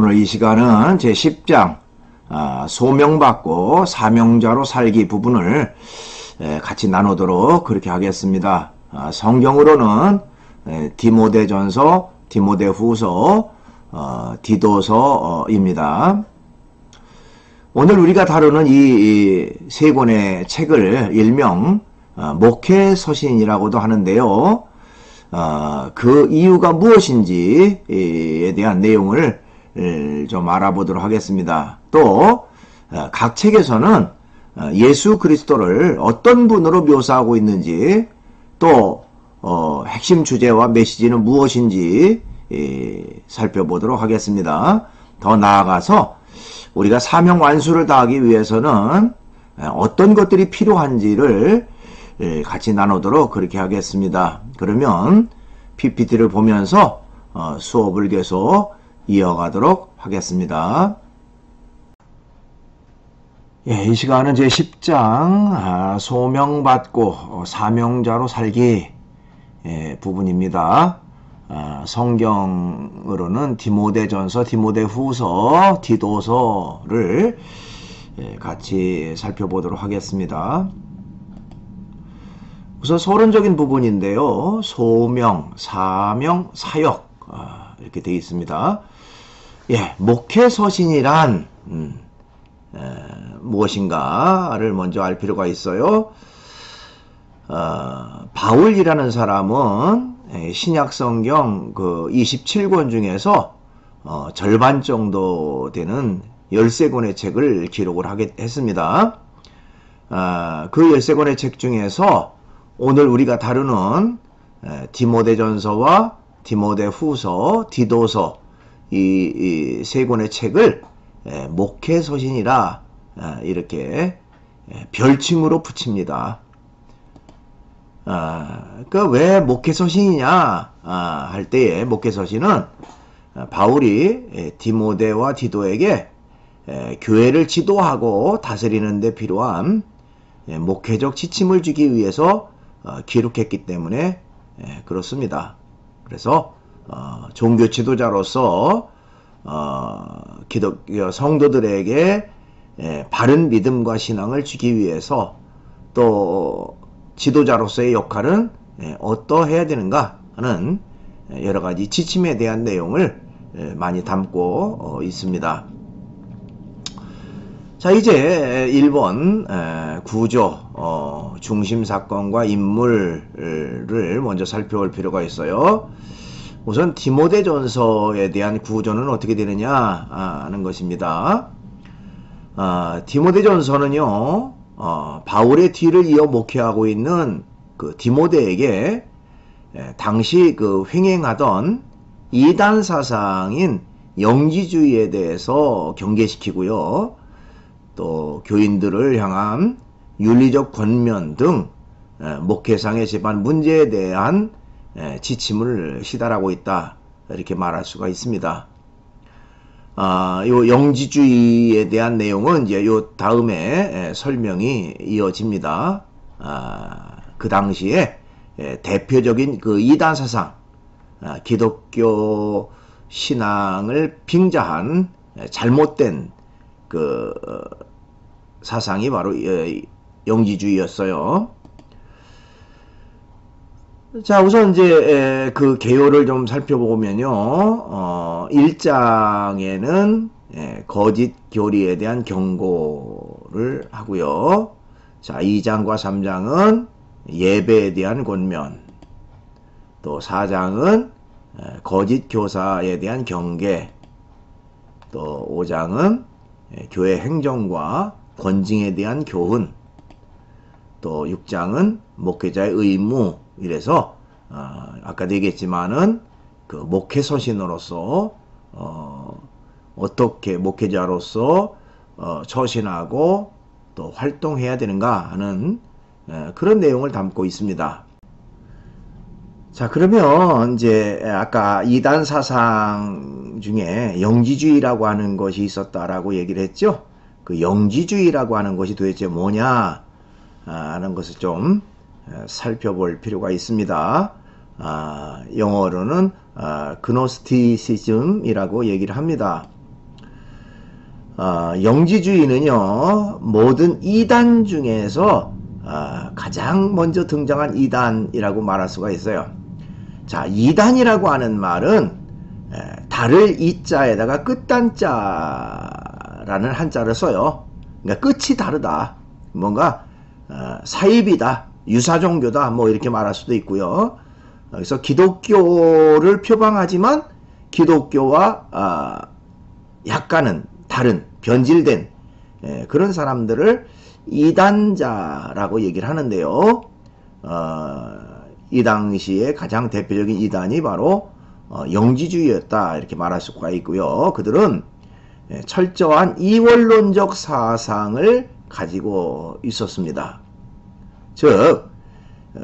오늘 이 시간은 제10장 소명받고 사명자로 살기 부분을 같이 나누도록 그렇게 하겠습니다. 성경으로는 디모데전서, 디모데후서, 디도서입니다. 오늘 우리가 다루는 이 세 권의 책을 일명 목회서신이라고도 하는데요. 그 이유가 무엇인지에 대한 내용을 좀 알아보도록 하겠습니다. 또 각 책에서는 예수 그리스도를 어떤 분으로 묘사하고 있는지, 또 핵심 주제와 메시지는 무엇인지 살펴보도록 하겠습니다. 더 나아가서 우리가 사명 완수를 다하기 위해서는 어떤 것들이 필요한지를 같이 나누도록 그렇게 하겠습니다. 그러면 PPT를 보면서 수업을 계속 이어가도록 하겠습니다. 이 시간은 제10장 소명받고 사명자로 살기 부분입니다. 성경으로는 디모데전서, 디모데후서, 디도서를 같이 살펴보도록 하겠습니다. 우선 서론적인 부분인데요. 소명, 사명, 사역 이렇게 되어 있습니다. 목회서신이란 무엇인가를 먼저 알 필요가 있어요. 바울이라는 사람은 신약성경 그 27권 중에서 절반 정도 되는 13권의 책을 기록을 했습니다. 그 13권의 책 중에서 오늘 우리가 다루는 디모데전서와 디모데후서, 디도서 이 세 권의 책을 목회서신이라 이렇게 별칭으로 붙입니다. 왜 목회서신이냐 할 때에 목회서신은 바울이 디모데와 디도에게 교회를 지도하고 다스리는 데 필요한 목회적 지침을 주기 위해서 기록했기 때문에 그렇습니다. 그래서 종교 지도자로서 기독교 성도들에게 바른 믿음과 신앙을 주기 위해서, 또 지도자로서의 역할은 어떠해야 되는가 하는 여러가지 지침에 대한 내용을 많이 담고 있습니다. 자, 이제 1번 구조, 중심 사건과 인물을 먼저 살펴볼 필요가 있어요. 우선 디모데전서에 대한 구조는 어떻게 되느냐 하는 것입니다. 디모데전서는요, 바울의 뒤를 이어 목회하고 있는 그 디모데에게 당시 그 횡행하던 이단 사상인 영지주의에 대해서 경계시키고요, 또 교인들을 향한 윤리적 권면 등 목회상의 제반 문제에 대한 지침을 시달하고 있다, 이렇게 말할 수가 있습니다. 요 영지주의에 대한 내용은 이제 요 다음에 설명이 이어집니다. 그 당시에 대표적인 그 이단 사상, 기독교 신앙을 빙자한 잘못된 그 사상이 바로 영지주의였어요. 자, 우선 이제 그 개요를 좀 살펴보면요, 1장에는 거짓 교리에 대한 경고를 하고요. 자, 2장과 3장은 예배에 대한 권면, 또 4장은 거짓 교사에 대한 경계, 또 5장은 교회 행정과 권징에 대한 교훈, 또 6장은 목회자의 의무. 이래서 아까도 얘기했지만은 그 목회서신으로서 어떻게 목회자로서 처신하고 또 활동해야 되는가 하는 그런 내용을 담고 있습니다. 자, 그러면 이제 아까 이단 사상 중에 영지주의라고 하는 것이 있었다라고 얘기를 했죠. 그 영지주의라고 하는 것이 도대체 뭐냐 하는 것을 좀 살펴볼 필요가 있습니다. 영어로는 그노스티시즘이라고 얘기를 합니다. 영지주의는요, 모든 이단 중에서 가장 먼저 등장한 이단이라고 말할 수가 있어요. 자, 이단이라고 하는 말은 달을 이자에다가 끝단자라는 한자를 써요. 그러니까 끝이 다르다. 뭔가 사입이다. 유사종교다. 뭐 이렇게 말할 수도 있고요. 그래서 기독교를 표방하지만 기독교와 약간은 다른 변질된 그런 사람들을 이단자라고 얘기를 하는데요. 이 당시에 가장 대표적인 이단이 바로 영지주의였다 이렇게 말할 수가 있고요. 그들은 철저한 이원론적 사상을 가지고 있었습니다. 즉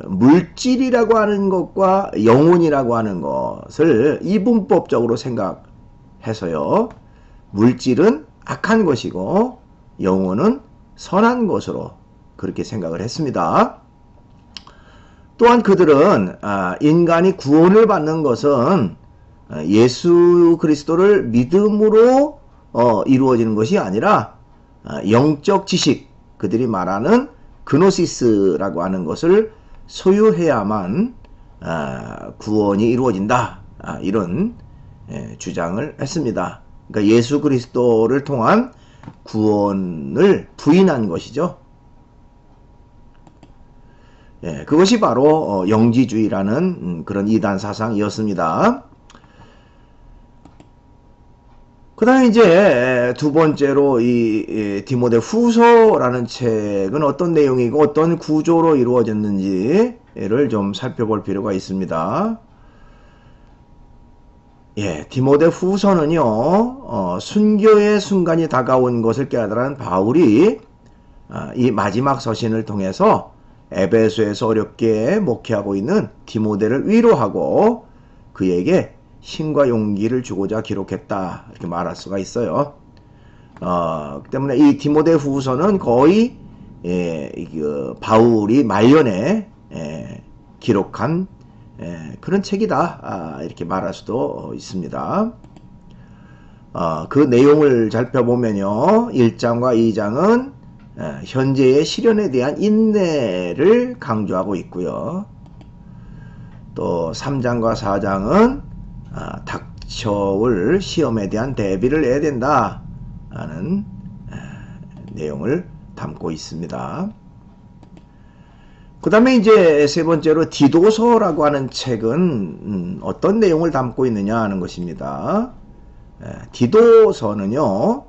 물질이라고 하는 것과 영혼이라고 하는 것을 이분법적으로 생각해서요. 물질은 악한 것이고 영혼은 선한 것으로 그렇게 생각을 했습니다. 또한 그들은 인간이 구원을 받는 것은 예수 그리스도를 믿음으로 이루어지는 것이 아니라 영적 지식, 그들이 말하는 그노시스라고 하는 것을 소유해야만 구원이 이루어진다. 이런 주장을 했습니다. 그러니까 예수 그리스도를 통한 구원을 부인한 것이죠. 그것이 바로 영지주의라는 그런 이단 사상이었습니다. 그 다음에 이제 두 번째로 이 디모데 후서라는 책은 어떤 내용이고 어떤 구조로 이루어졌는지를 좀 살펴볼 필요가 있습니다. 디모데 후서는요, 순교의 순간이 다가온 것을 깨달은 바울이 이 마지막 서신을 통해서 에베소에서 어렵게 목회하고 있는 디모데를 위로하고 그에게 힘과 용기를 주고자 기록했다 이렇게 말할 수가 있어요. 그 때문에 이 디모데 후서는 거의 바울이 말년에 기록한 그런 책이다 이렇게 말할 수도 있습니다. 그 내용을 살펴보면요, 1장과 2장은 현재의 시련에 대한 인내를 강조하고 있고요. 또 3장과 4장은 닥쳐올 시험에 대한 대비를 해야 된다 하는 내용을 담고 있습니다. 그 다음에 이제 세 번째로 디도서라고 하는 책은 어떤 내용을 담고 있느냐 하는 것입니다. 디도서는요,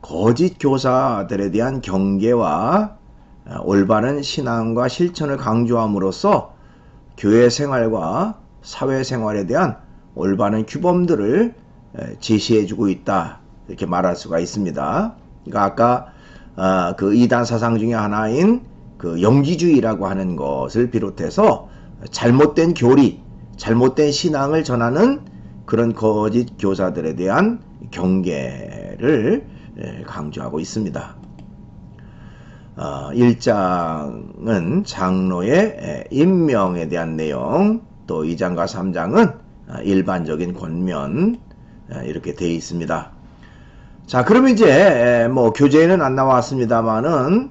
거짓 교사들에 대한 경계와 올바른 신앙과 실천을 강조함으로써 교회 생활과 사회생활에 대한 올바른 규범들을 제시해주고 있다 이렇게 말할 수가 있습니다. 그러니까 아까 그 이단 사상 중에 하나인 그 영지주의라고 하는 것을 비롯해서 잘못된 교리, 잘못된 신앙을 전하는 그런 거짓 교사들에 대한 경계를 강조하고 있습니다. 1장은 장로의 임명에 대한 내용, 또 2장과 3장은 일반적인 권면 이렇게 되어 있습니다. 자, 그럼 이제 뭐 교재에는 안 나왔습니다만은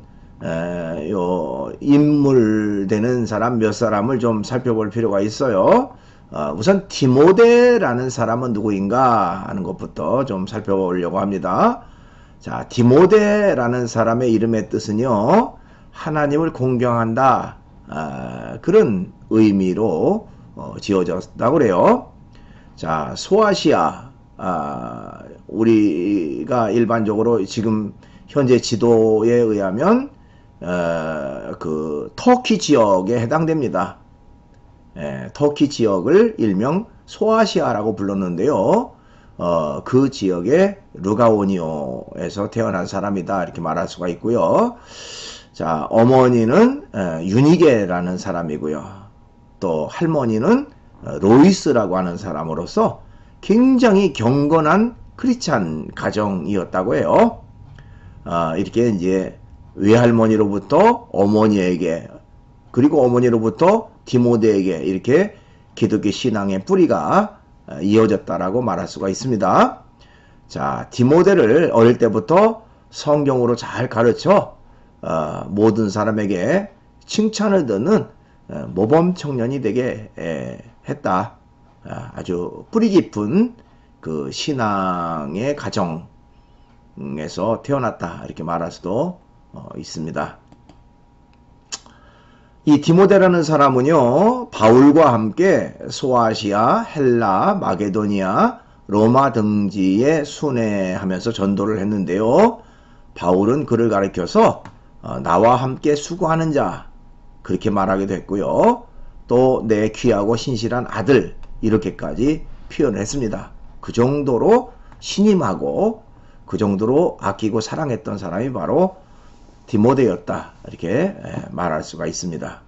요 인물되는 사람 몇 사람을 좀 살펴볼 필요가 있어요. 우선 디모데라는 사람은 누구인가 하는 것부터 좀 살펴보려고 합니다. 자, 디모데라는 사람의 이름의 뜻은요, 하나님을 공경한다 그런 의미로 지어졌다고 그래요. 자, 소아시아, 우리가 일반적으로 지금 현재 지도에 의하면 그 터키 지역에 해당됩니다. 터키 지역을 일명 소아시아라고 불렀는데요. 그 지역의 루가오니오에서 태어난 사람이다 이렇게 말할 수가 있고요. 자, 어머니는 유니게라는 사람이고요. 또 할머니는 로이스라고 하는 사람으로서 굉장히 경건한 크리스찬 가정이었다고 해요. 이렇게 이제 외할머니로부터 어머니에게, 그리고 어머니로부터 디모데에게 이렇게 기독교 신앙의 뿌리가 이어졌다라고 말할 수가 있습니다. 자, 디모데를 어릴 때부터 성경으로 잘 가르쳐 모든 사람에게 칭찬을 듣는 모범 청년이 되게 했다. 아주 뿌리 깊은 그 신앙의 가정에서 태어났다, 이렇게 말할 수도 있습니다. 이 디모데라는 사람은요, 바울과 함께 소아시아, 헬라, 마게도니아, 로마 등지에 순회하면서 전도를 했는데요. 바울은 그를 가리켜서 나와 함께 수고하는 자, 그렇게 말하기도 했고요. 또 내 귀하고 신실한 아들, 이렇게까지 표현을 했습니다. 그 정도로 신임하고 그 정도로 아끼고 사랑했던 사람이 바로 디모데였다, 이렇게 말할 수가 있습니다.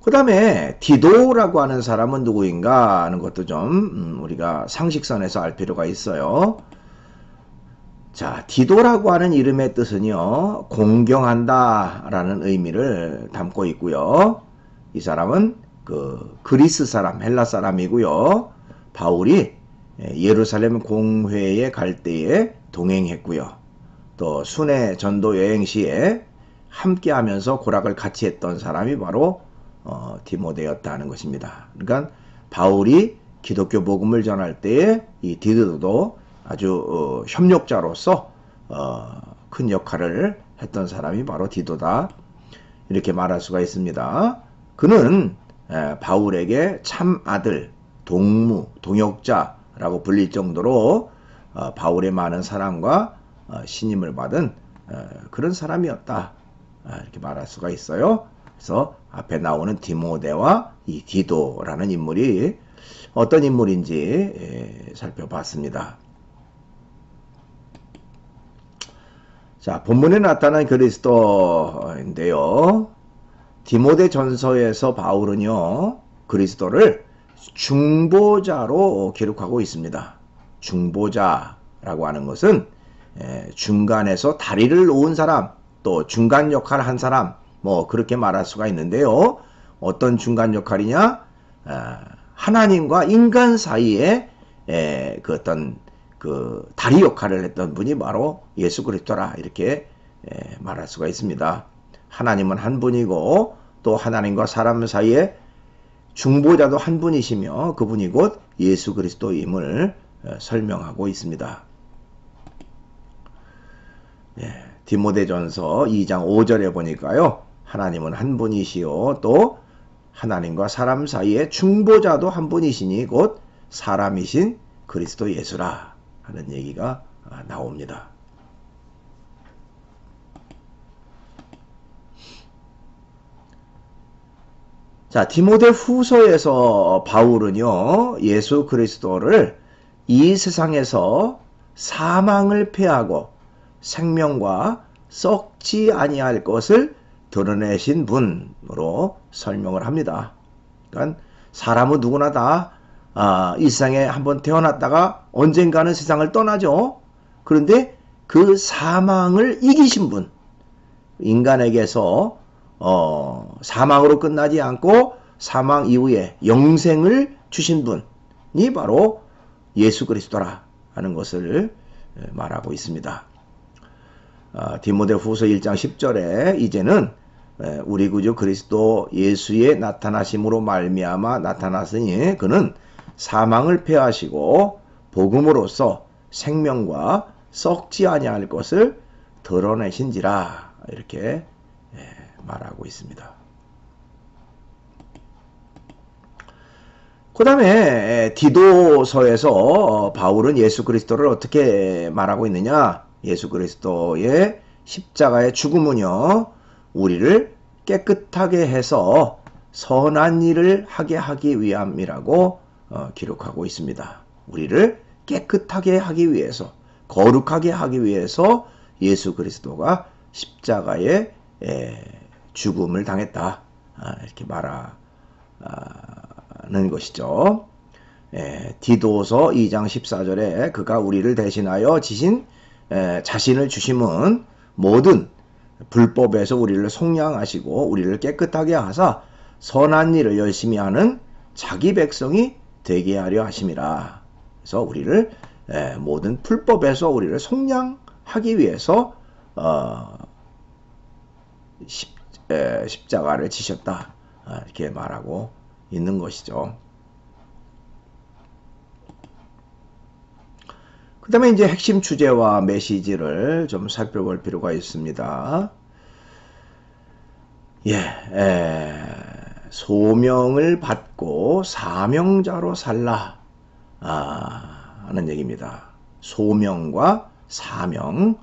그 다음에 디도라고 하는 사람은 누구인가 하는 것도 좀 우리가 상식선에서 알 필요가 있어요. 자, 디도라고 하는 이름의 뜻은요, 공경한다 라는 의미를 담고 있고요. 이 사람은 그 그리스 사람, 헬라 사람이고요. 바울이 예루살렘 공회에 갈 때에 동행했고요. 또 순회 전도 여행 시에 함께 하면서 고락을 같이 했던 사람이 바로 디모데였다는 것입니다. 그러니까 바울이 기독교 복음을 전할 때에 이 디도도 아주 협력자로서 큰 역할을 했던 사람이 바로 디도다, 이렇게 말할 수가 있습니다. 그는 바울에게 참 아들, 동무, 동역자라고 불릴 정도로 바울의 많은 사랑과 신임을 받은 그런 사람이었다, 이렇게 말할 수가 있어요. 그래서 앞에 나오는 디모데와 이 디도라는 인물이 어떤 인물인지 살펴봤습니다. 자, 본문에 나타난 그리스도인데요. 디모데 전서에서 바울은요, 그리스도를 중보자로 기록하고 있습니다. 중보자라고 하는 것은 중간에서 다리를 놓은 사람, 또 중간 역할을 한 사람, 뭐 그렇게 말할 수가 있는데요. 어떤 중간 역할이냐? 하나님과 인간 사이에 그 어떤 그 다리 역할을 했던 분이 바로 예수 그리스도라, 이렇게 말할 수가 있습니다. 하나님은 한 분이고 또 하나님과 사람 사이에 중보자도 한 분이시며 그분이 곧 예수 그리스도임을 설명하고 있습니다. 디모데전서 2장 5절에 보니까요, 하나님은 한 분이시요 또 하나님과 사람 사이에 중보자도 한 분이시니 곧 사람이신 그리스도 예수라 하는 얘기가 나옵니다. 자, 디모데 후서에서 바울은요, 예수 그리스도를 이 세상에서 사망을 패하고 생명과 썩지 아니할 것을 드러내신 분으로 설명을 합니다. 그러니까 사람은 누구나 다 이 세상에 한번 태어났다가 언젠가는 세상을 떠나죠. 그런데 그 사망을 이기신 분, 인간에게서 사망으로 끝나지 않고 사망 이후에 영생을 주신 분이 바로 예수 그리스도라 하는 것을 말하고 있습니다. 디모데 후서 1장 10절에 이제는 우리 구주 그리스도 예수의 나타나심으로 말미암아 나타났으니 그는 사망을 패하시고 복음으로써 생명과 썩지 아니할 것을 드러내신지라, 이렇게 말하고 있습니다. 그 다음에 디도서에서 바울은 예수 그리스도를 어떻게 말하고 있느냐? 예수 그리스도의 십자가의 죽음은요, 우리를 깨끗하게 해서 선한 일을 하게 하기 위함이라고 기록하고 있습니다. 우리를 깨끗하게 하기 위해서, 거룩하게 하기 위해서 예수 그리스도가 십자가에 죽음을 당했다, 이렇게 말하는 것이죠. 디도서 2장 14절에 그가 우리를 대신하여 자신을 주심은 모든 불법에서 우리를 속량하시고 우리를 깨끗하게 하사 선한 일을 열심히 하는 자기 백성이 되게 하려 하심이라. 그래서 우리를 모든 풀법에서 우리를 속량하기 위해서 십자가를 지셨다, 이렇게 말하고 있는 것이죠. 그 다음에 이제 핵심 주제와 메시지를 좀 살펴볼 필요가 있습니다. 소명을 받고 사명자로 살라, 하는 얘기입니다. 소명과 사명.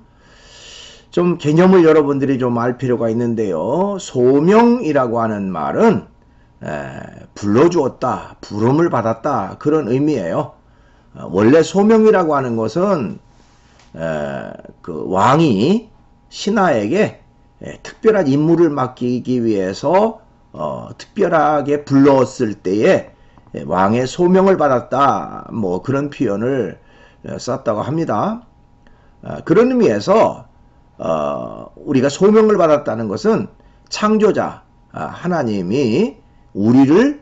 좀 개념을 여러분들이 좀 알 필요가 있는데요. 소명이라고 하는 말은 불러주었다, 부름을 받았다, 그런 의미예요. 원래 소명이라고 하는 것은 그 왕이 신하에게 특별한 임무를 맡기기 위해서 특별하게 불렀을 때에 왕의 소명을 받았다, 뭐 그런 표현을 썼다고 합니다. 그런 의미에서 우리가 소명을 받았다는 것은 창조자 하나님이 우리를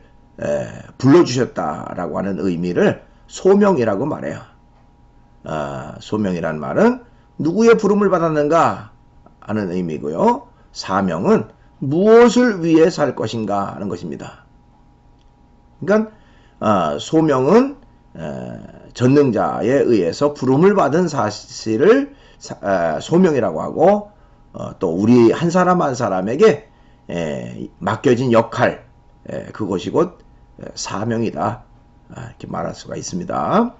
불러주셨다라고 하는 의미를 소명이라고 말해요. 소명이란 말은 누구의 부름을 받았는가 하는 의미고요. 사명은 무엇을 위해 살 것인가 하는 것입니다. 그러니까 소명은 전능자에 의해서 부름을 받은 사실을 소명이라고 하고, 또 우리 한 사람 한 사람에게 맡겨진 역할, 그것이 곧 사명이다, 이렇게 말할 수가 있습니다.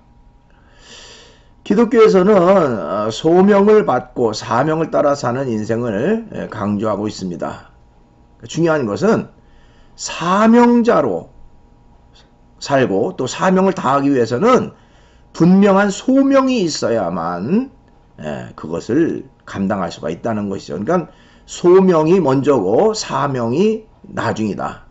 기독교에서는 소명을 받고 사명을 따라 사는 인생을 강조하고 있습니다. 중요한 것은 사명자로 살고 또 사명을 다하기 위해서는 분명한 소명이 있어야만 그것을 감당할 수가 있다는 것이죠. 그러니까 소명이 먼저고 사명이 나중이다.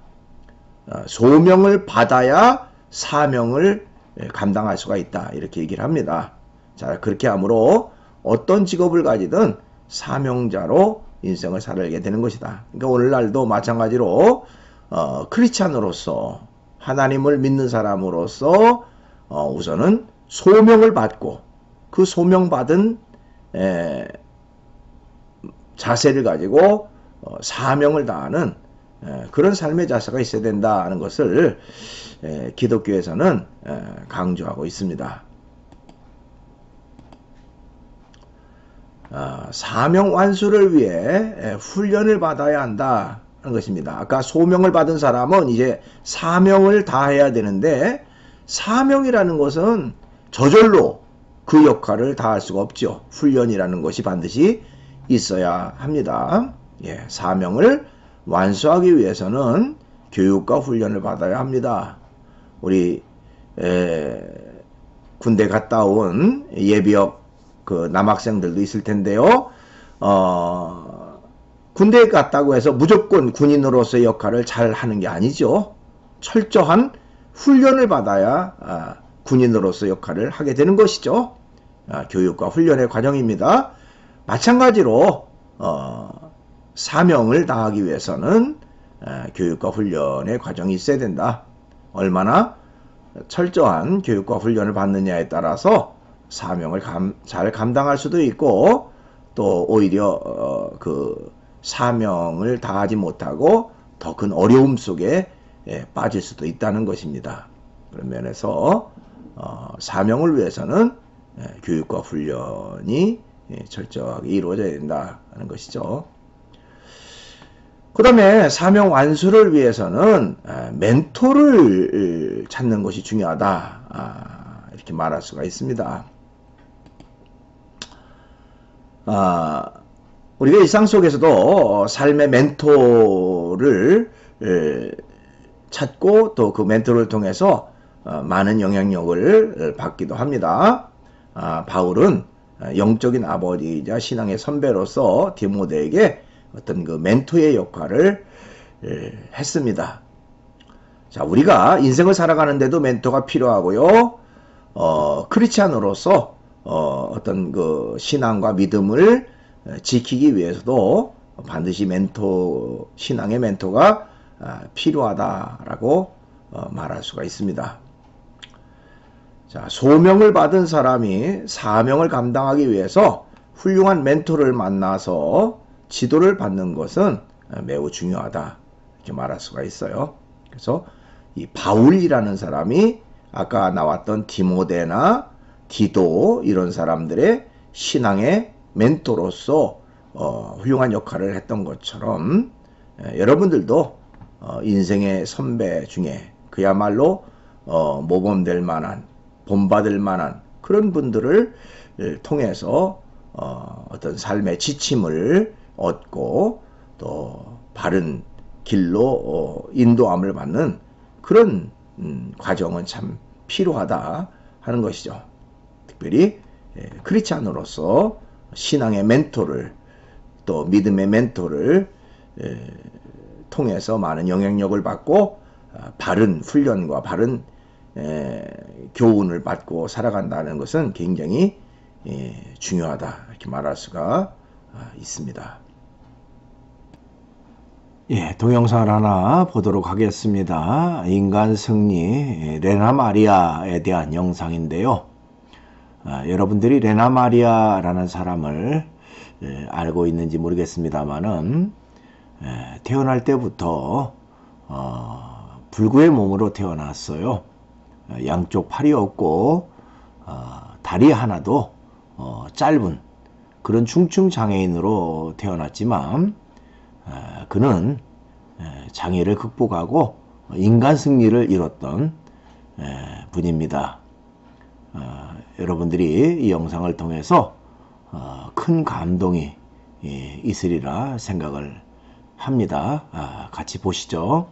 소명을 받아야 사명을 감당할 수가 있다, 이렇게 얘기를 합니다. 자, 그렇게 하므로 어떤 직업을 가지든 사명자로 인생을 살게 되는 것이다. 그러니까 오늘날도 마찬가지로 크리스찬으로서, 하나님을 믿는 사람으로서 우선은 소명을 받고 그 소명받은 자세를 가지고 사명을 다하는 그런 삶의 자세가 있어야 된다는 것을 기독교에서는 강조하고 있습니다. 사명 완수를 위해 훈련을 받아야 한다 하는 것입니다. 아까 소명을 받은 사람은 이제 사명을 다해야 되는데, 사명이라는 것은 저절로 그 역할을 다할 수가 없죠. 훈련이라는 것이 반드시 있어야 합니다. 사명을 완수하기 위해서는 교육과 훈련을 받아야 합니다. 우리 군대 갔다 온 예비역 그 남학생들도 있을 텐데요. 군대에 갔다고 해서 무조건 군인으로서의 역할을 잘 하는 게 아니죠. 철저한 훈련을 받아야 군인으로서 역할을 하게 되는 것이죠. 교육과 훈련의 과정입니다. 마찬가지로 사명을 다하기 위해서는 교육과 훈련의 과정이 있어야 된다. 얼마나 철저한 교육과 훈련을 받느냐에 따라서 사명을 잘 감당할 수도 있고, 또 오히려 그 사명을 다하지 못하고 더 큰 어려움 속에 빠질 수도 있다는 것입니다. 그런 면에서 사명을 위해서는 교육과 훈련이 철저하게 이루어져야 된다는 것이죠. 그 다음에 사명 완수를 위해서는 멘토를 찾는 것이 중요하다, 이렇게 말할 수가 있습니다. 우리가 일상 속에서도 삶의 멘토를 찾고 또 그 멘토를 통해서 많은 영향력을 받기도 합니다. 바울은 영적인 아버지이자 신앙의 선배로서 디모데에게 어떤 그 멘토의 역할을 했습니다. 자, 우리가 인생을 살아가는데도 멘토가 필요하고요. 크리스찬으로서 어떤 그 신앙과 믿음을 지키기 위해서도 반드시 멘토, 신앙의 멘토가 필요하다라고 말할 수가 있습니다. 자, 소명을 받은 사람이 사명을 감당하기 위해서 훌륭한 멘토를 만나서 지도를 받는 것은 매우 중요하다. 이렇게 말할 수가 있어요. 그래서 이 바울이라는 사람이 아까 나왔던 디모데나 디도 이런 사람들의 신앙의 멘토로서 훌륭한 역할을 했던 것처럼 여러분들도 인생의 선배 중에 그야말로 모범될 만한, 본받을 만한 그런 분들을 통해서 어떤 삶의 지침을 얻고 또 바른 길로 인도함을 받는 그런 과정은 참 필요하다 하는 것이죠. 특별히 크리스찬으로서 신앙의 멘토를 또 믿음의 멘토를 통해서 많은 영향력을 받고 바른 훈련과 바른 교훈을 받고 살아간다는 것은 굉장히 중요하다 이렇게 말할 수가 있습니다. 예, 동영상을 하나 보도록 하겠습니다. 인간 승리 레나 마리아에 대한 영상인데요. 여러분들이 레나 마리아라는 사람을 알고 있는지 모르겠습니다만은 태어날 때부터 불구의 몸으로 태어났어요. 양쪽 팔이 없고 다리 하나도 짧은 그런 중증 장애인으로 태어났지만 그는 장애를 극복하고 인간 승리를 이뤘던 분입니다. 여러분들이 이 영상을 통해서 큰 감동이 있으리라 생각을 합니다. 같이 보시죠.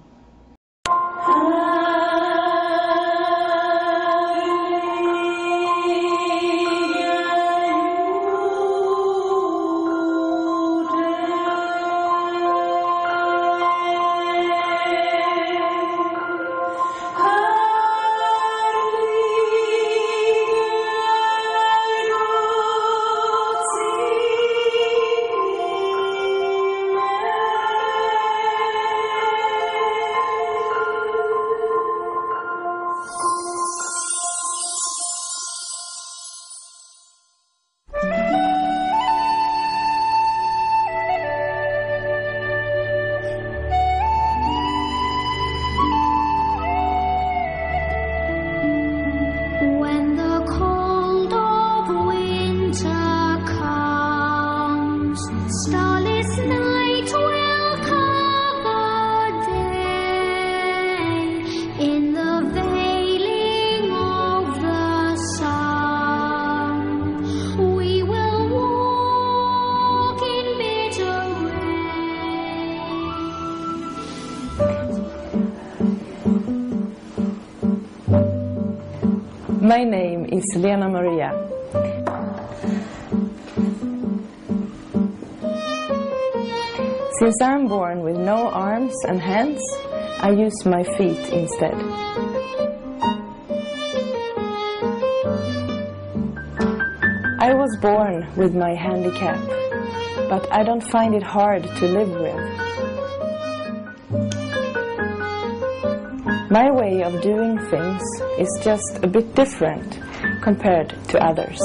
My name is Lena Maria. Since I'm born with no arms and hands, I use my feet instead. I was born with my handicap, but I don't find it hard to live with. My way of doing things is just a bit different compared to others.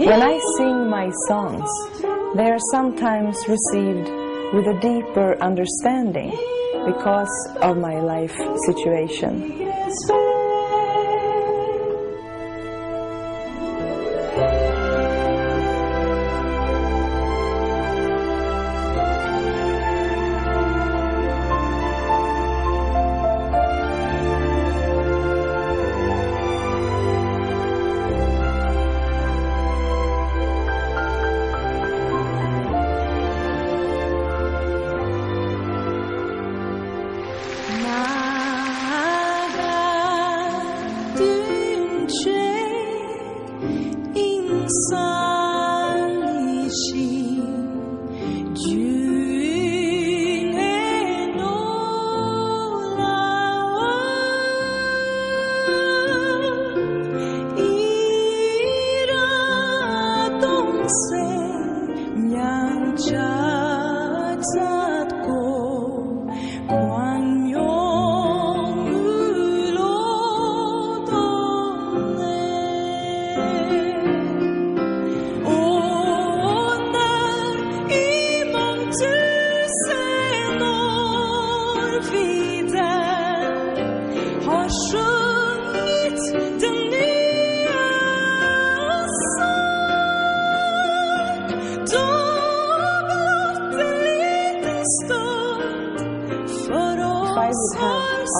When I sing my songs, they are sometimes received with a deeper understanding because of my life situation.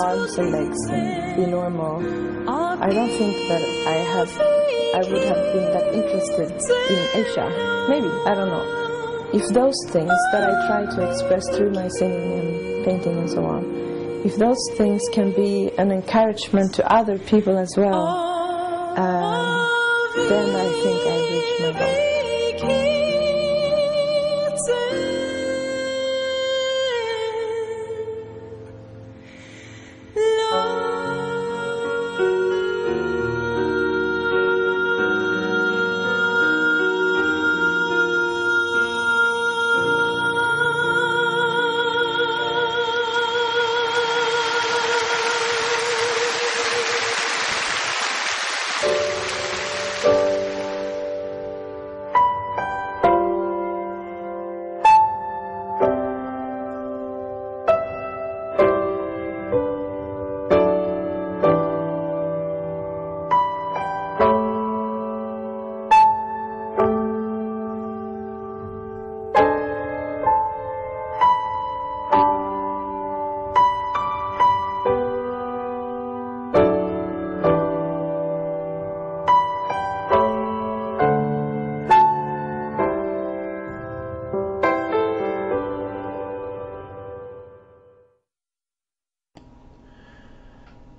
Arms and legs and be normal, I don't think that I would have been that interested in Asia. Maybe, I don't know. If those things that I try to express through my singing and painting and so on, if those things can be an encouragement to other people as well, then I think I reached my goal.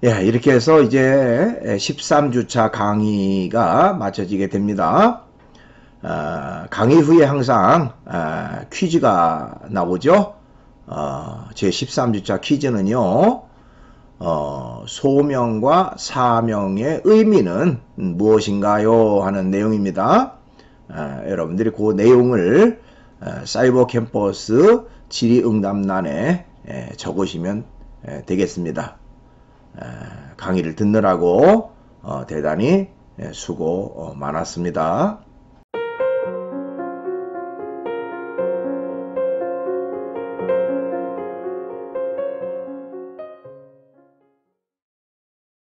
예, 이렇게 해서 이제 13주차 강의가 마쳐지게 됩니다. 강의 후에 항상 퀴즈가 나오죠. 제 13주차 퀴즈는요, 소명과 사명의 의미는 무엇인가요? 하는 내용입니다. 여러분들이 그 내용을 사이버 캠퍼스 질의응답란에 적으시면 되겠습니다. 강의를 듣느라고 대단히 수고 많았습니다.